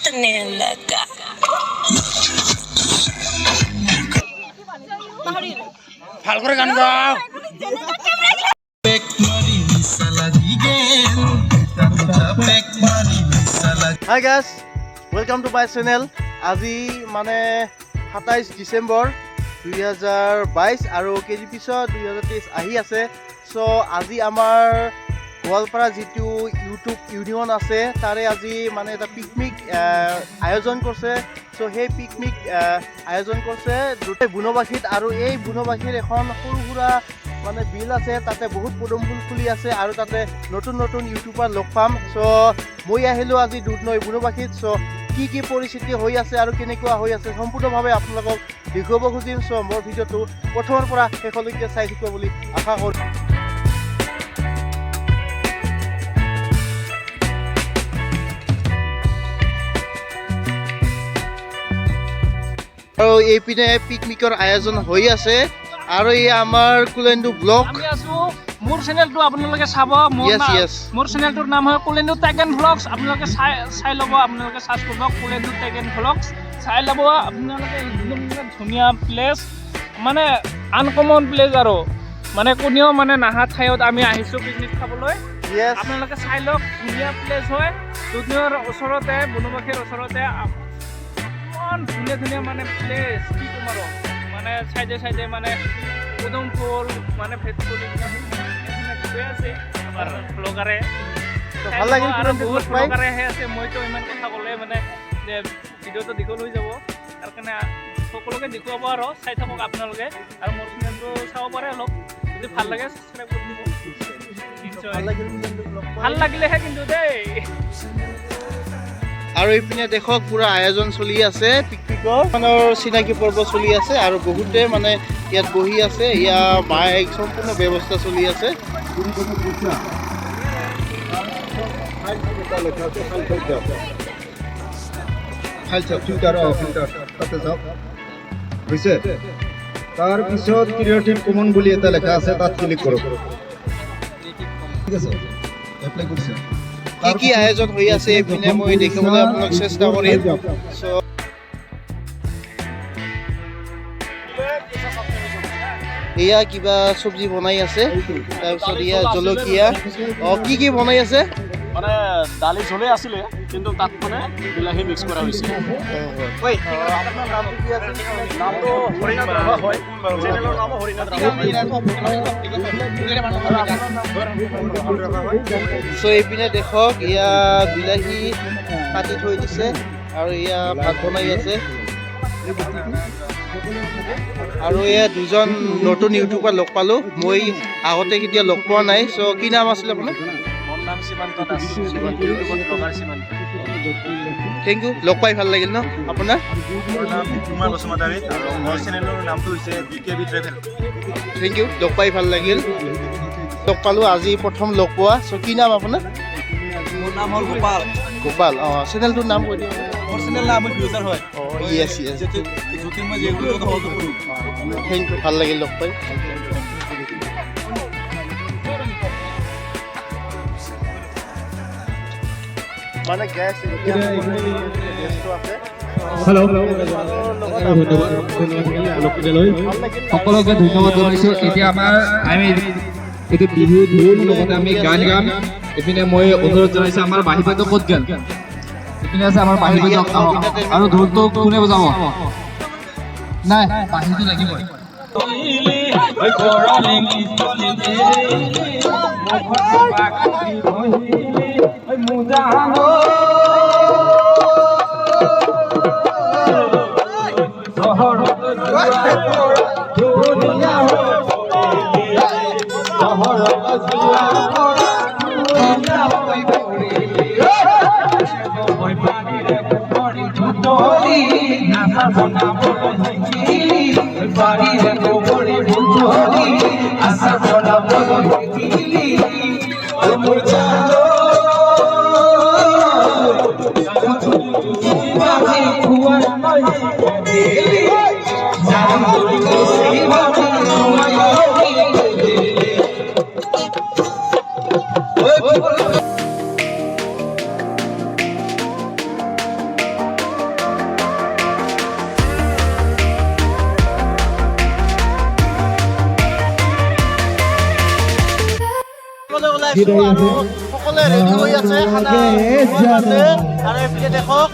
काटने लगा। ভাল কৰে গান গাও। Hi guys, welcome to my channel. আজি মানে 27 ডিচেম্বৰ 2022 আৰু কেজি পিছত 2023 আহি আছে। চ' আজি আমাৰ গোৱালপাৰা যিটো ইউটিউব ইউনিয়ন আছে তাৰে আজি মানে এটা পিকনিক আয়োজন কৰিছে। চ' সেই পিকনিক আয়োজন কৰিছে গোটেই বুনবাসীত, আৰু এই বুনবাসীৰ এখন সৰু সুৰা মানে বিল আছে, তাতে বহুত পদুম ফুল ফুলি আছে আৰু তাতে নতুন নতুন ইউটিউবাৰ লগ পাম। চ' মই আহিলোঁ আজি দুধনৈ বুনবাসীত। চ' কি পৰিস্থিতি হৈ আছে আৰু কেনেকুৱা হৈ আছে সম্পূৰ্ণভাৱে আপোনালোকক দেখুৱাব খুজিম। চ' মোৰ ভিডিঅ'টো প্ৰথমৰ পৰা শেষলৈকে চাই থাকিব বুলি আশা কৰোঁ। আৰু এইপিনে পিকনিকৰ আয়োজন হৈ আছে আৰু এই আমাৰ কুলেন্দু ব্লগ। আমি আছো মোৰ চেনেলটো আপোনালোকে চাব। মোৰ চেনেলটোৰ নাম হয় কুলেন্দু টেক এণ্ড ভ্লগছ। আপোনালোকে চাই ল'ব, আপোনালোকে চাৰ্চ কৰিব কুলেন্দু টেক এণ্ড ভ্লগছ, চাই ল'ব। আপোনালোকে একদম ধুনীয়া প্লেচ, মানে আনকমন প্লেচ আৰু মানে কোনেও মানে নাহা ঠাইত আমি আহিছোঁ পিকনিক খাবলৈ। আপোনালোকে চাই লওক, ধুনীয়া প্লেচ হয়। দুধনৈৰ ওচৰতে, বুনবাসীৰ ওচৰতে ইমান ধুনীয়া ধুনীয়া মানে প্লেচ, কি ক'ম আৰু মানে চাইডে চাইডে মানে পদুম ফুল মানে ভেটফুল গৈ আছে আমাৰ ব্লগাৰে। ভাল লাগিল আৰু বহুত ব্লগাৰে আহি আছে। মইতো ইমান কথা ক'লে মানে যে ভিডিঅ'টো দীঘল হৈ যাব, তাৰ কাৰণে সকলোকে দেখুৱাব আৰু চাই থাকক আপোনালোকে। আৰু মোৰ চেনেলটো চাব পাৰে অলপ, যদি ভাল লাগে ছাবস্ক্ৰাইব কৰি দিব। ভাল লাগিলেহে কিন্তু দেই। আৰু এইপিনে দেখক পুৰা আয়োজন চলি আছে পিকনিকৰ, চিনাকি পৰ্ব চলি আছে আৰু বহুতে মানে ইয়াত বহি আছে। ইয়াৰ বাইক সম্পূৰ্ণ ব্যৱস্থা চলি আছে। তাৰপিছত ক্ৰিয়েটিভ কমন বুলি এটা লেখা আছে, তাত ক্লিক কৰক। ঠিক আছে, এপ্লাই কৰিছে। কি আয়োজন হৈ আছে এইপিনে মই দেখিবলৈ আপোনাক চেষ্টা কৰিম। এয়া কিবা চব্জি বনাই আছে, তাৰপিছত এয়া জলকীয়া। কি বনাই আছে? মানে দালি ঝোলে আছিলে, কিন্তু তাত মানে বিলাহী মিক্স কৰা হৈছে। চ' এইপিনে দেখক এয়া বিলাহী কাটি থৈ দিছে আৰু এয়া ভাত বনাই আছে। আৰু এয়া দুজন নতুন ইউটিউবাৰ লগ পালোঁ, মই আগতে কেতিয়া লগ পোৱা নাই। চ' কি নাম আছিলে আপোনাৰ? থেংক ইউ, লগ পাই ভাল লাগিল ন আপোনাৰ? থেংক ইউ, লগ পাই ভাল লাগিল। লগ পালোঁ আজি প্ৰথম লগ পোৱা। চ' কি নাম আপোনাৰ? মোৰ নাম হ'ল গোপাল। গোপাল, চেনেলটোৰ নাম কৈ দিয়ক। মোৰ চেনেল নাম ফিউচাৰ হয়। য়েছ। থেংক ইউ, ভাল লাগিল লগ পাই। মানে গেছ সকলোকে ধন্যবাদ জনাইছোঁ। এতিয়া আমি এইটো বিহু ঢোল লগতে আমি গান গাম। এইপিনে মই অনুৰোধ জনাইছোঁ, আমাৰ বাঁহী বাইদেউ ক'ত গ'ল? এইপিনে আছে আমাৰ বাঁহী বাইদেউ, আৰু ঢোলটো কোনে বজাব? নাই, বাঁহীটো লাগিবই। আছো আৰু সকলোৱে ৰেডি হৈ আছে খানা আছে আৰু এইপিনে দেখক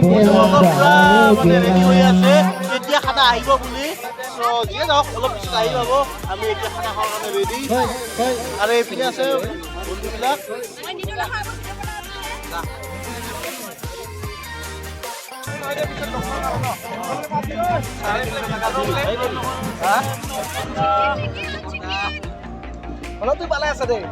পুৰা মানে ৰেডি হৈ আছে এতিয়া খানা আহিব বুলি চ' যিয়ে নহওক অলপ পিছত আহি পাব আমি এতিয়া খানা খোৱাৰ কাৰণে ৰেডি আৰু এইপিনে আছে বন্ধুবিলাক অলপটো পালাই আছে দেই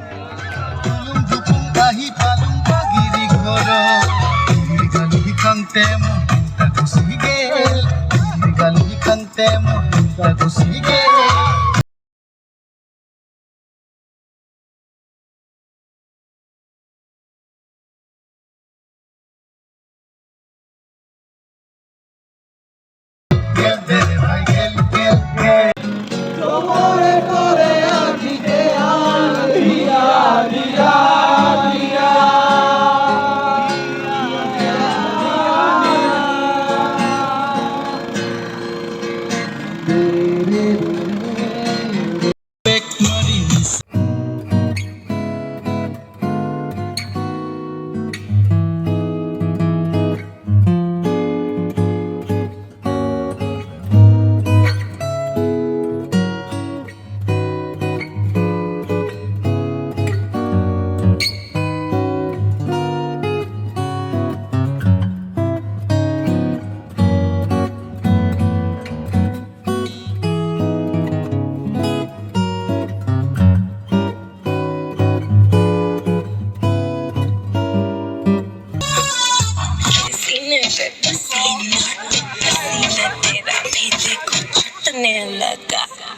तेरा भी देखो छटने लगा